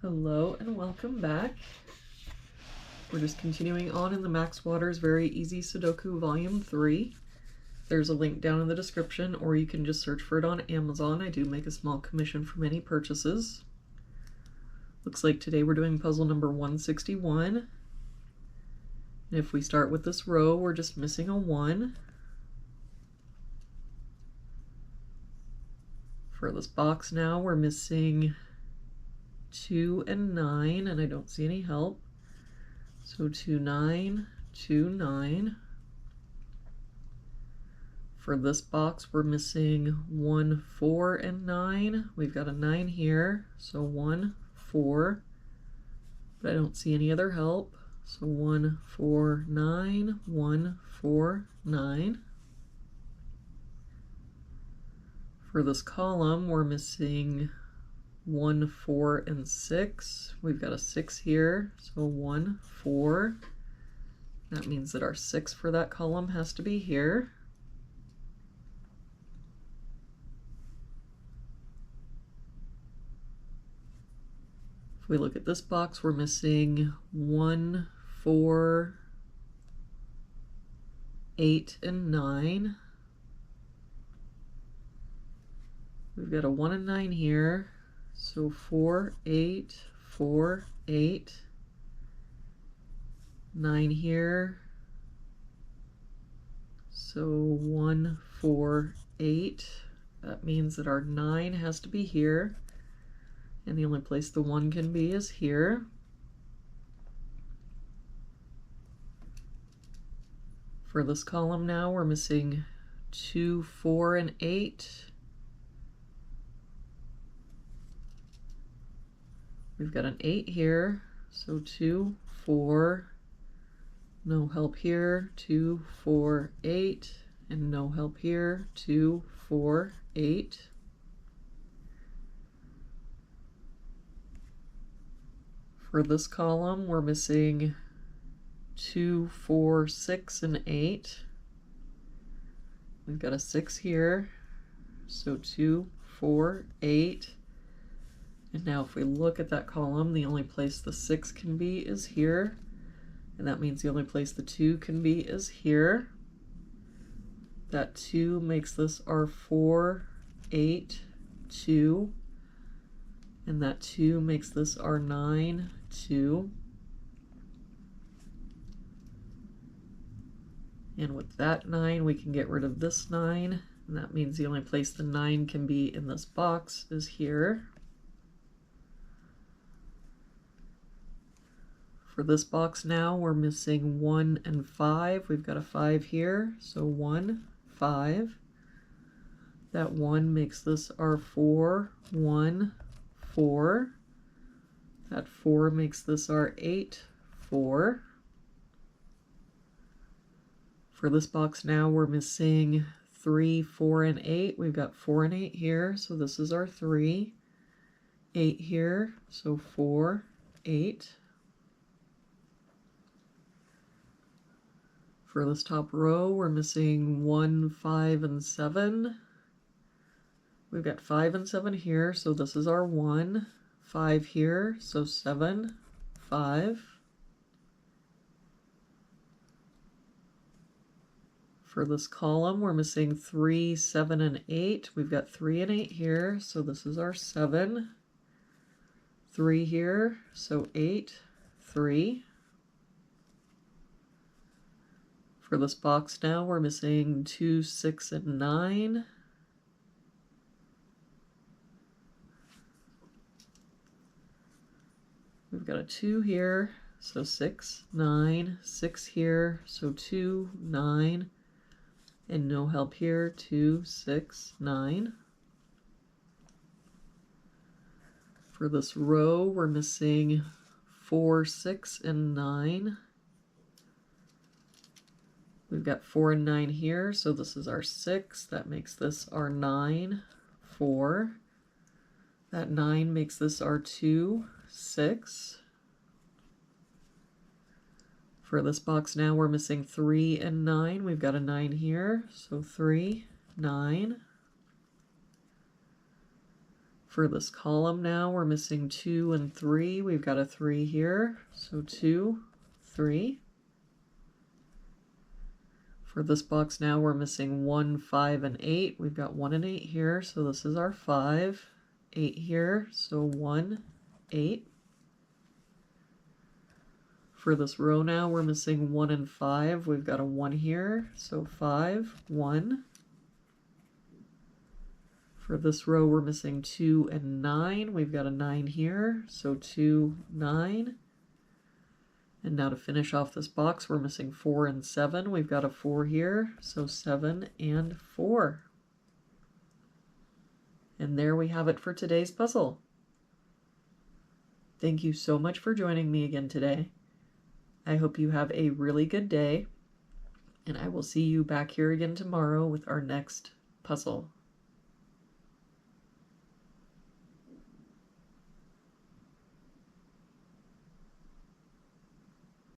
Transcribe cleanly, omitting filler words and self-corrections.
Hello and welcome back. We're just continuing on in the Max Waters Very Easy Sudoku Volume 3. There's a link down in the description, or you can just search for it on Amazon. I do make a small commission from any purchases. Looks like today we're doing puzzle number 161. And if we start with this row, we're just missing a 1. For this box now, we're missing 2 and 9, and I don't see any help. So 2, 9, 2, 9. For this box, we're missing 1, 4, and 9. We've got a 9 here, so 1, 4. But I don't see any other help. So 1, 4, 9, 1, 4, 9. For this column, we're missing 1, 4, and 6. We've got a 6 here, so 1, 4. That means that our 6 for that column has to be here. If we look at this box, we're missing 1, 4, 8, and 9. We've got a 1 and 9 here. So 4, 8, 4, 8, 9 here, so 1, 4, 8, that means that our 9 has to be here, and the only place the 1 can be is here. For this column now, we're missing 2, 4, and 8. We've got an 8 here, so 2, 4, no help here, 2, 4, 8, and no help here, 2, 4, 8. For this column, we're missing 2, 4, 6, and 8. We've got a 6 here, so 2, 4, 8. And now if we look at that column, the only place the 6 can be is here. And that means the only place the 2 can be is here. That 2 makes this our 4, 8, 2. And that 2 makes this our 9, 2. And with that 9, we can get rid of this 9. And that means the only place the 9 can be in this box is here. For this box now, we're missing 1 and 5. We've got a 5 here, so 1, 5. That 1 makes this our 4, 1, 4. That 4 makes this our 8, 4. For this box now, we're missing 3, 4, and 8. We've got 4 and 8 here, so this is our 3. 8 here, so 4, 8. For this top row, we're missing 1, 5, and 7. We've got 5 and 7 here, so this is our 1. 5 here, so 7, 5. For this column, we're missing 3, 7, and 8. We've got 3 and 8 here, so this is our 7. 3 here, so 8, 3. For this box now, we're missing 2, 6, and 9. We've got a 2 here, so 6, 9, 6 here, so 2, 9, and no help here, 2, 6, 9. For this row, we're missing 4, 6, and 9. We've got 4 and 9 here, so this is our 6. That makes this our 9, 4. That 9 makes this our 2, 6. For this box now, we're missing 3 and 9. We've got a 9 here, so 3, 9. For this column now, we're missing 2 and 3. We've got a 3 here, so 2, 3. For this box now, we're missing 1, 5, and 8. We've got 1 and 8 here, so this is our 5. 8 here, so 1, 8. For this row now, we're missing 1 and 5. We've got a 1 here, so 5, 1. For this row, we're missing 2 and 9. We've got a 9 here, so 2, 9. And now to finish off this box, we're missing 4 and 7. We've got a 4 here, so 7 and 4. And there we have it for today's puzzle. Thank you so much for joining me again today. I hope you have a really good day, and I will see you back here again tomorrow with our next puzzle.